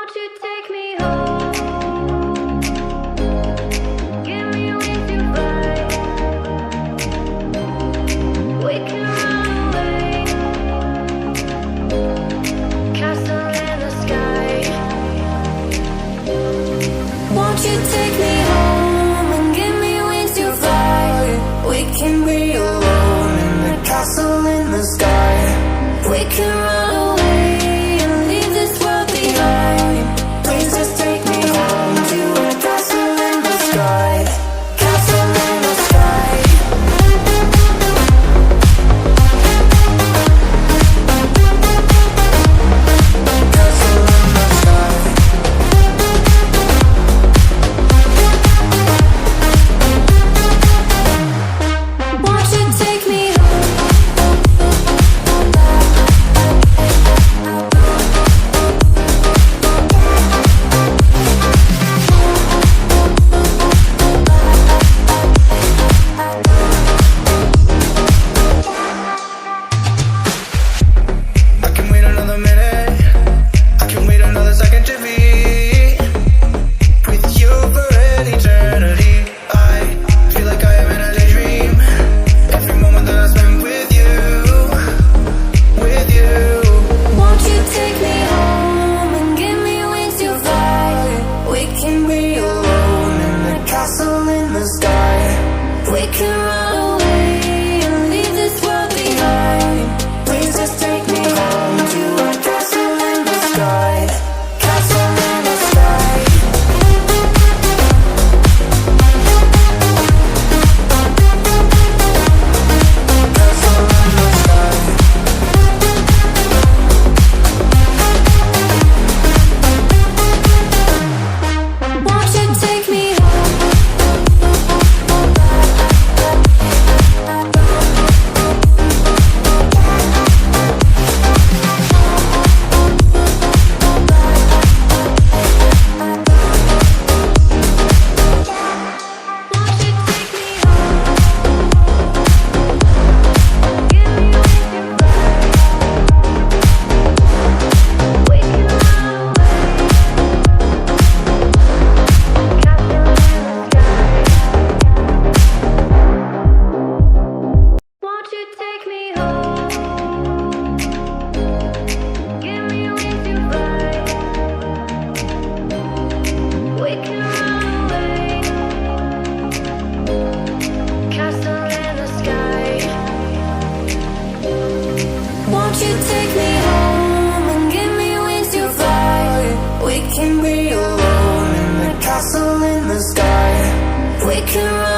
Won't you take me home? Give me wings to fly. We can run away. Castle in the sky. Won't you take me home and give me wings to fly? We can be alone in the castle in the sky. We can run away and leave this world behind. Please just take me home to a castle in the sky. Castle in the sky. Castle in the sky. Won't you take me home? I can wait another minute. I can wait another second to be with you for an eternity. I feel like I am in a daydream. Every moment that I spend with you, with you. Won't you take me home and give me wings to fly? We can be alone in the castle in the sky. We can run away and leave this world behind. Please just take me home to a castle in the sky. Castle in the sky. Castle in the sky. Won't you take me home? Won't you take me home? Give me wings to fly. We can run away. Castle in the sky. Won't you take me home? Give me wings to fly. We can run away. Castle in the sky. Won't you take me home and give me wings to fly? We can be alone in the castle in the sky. We can run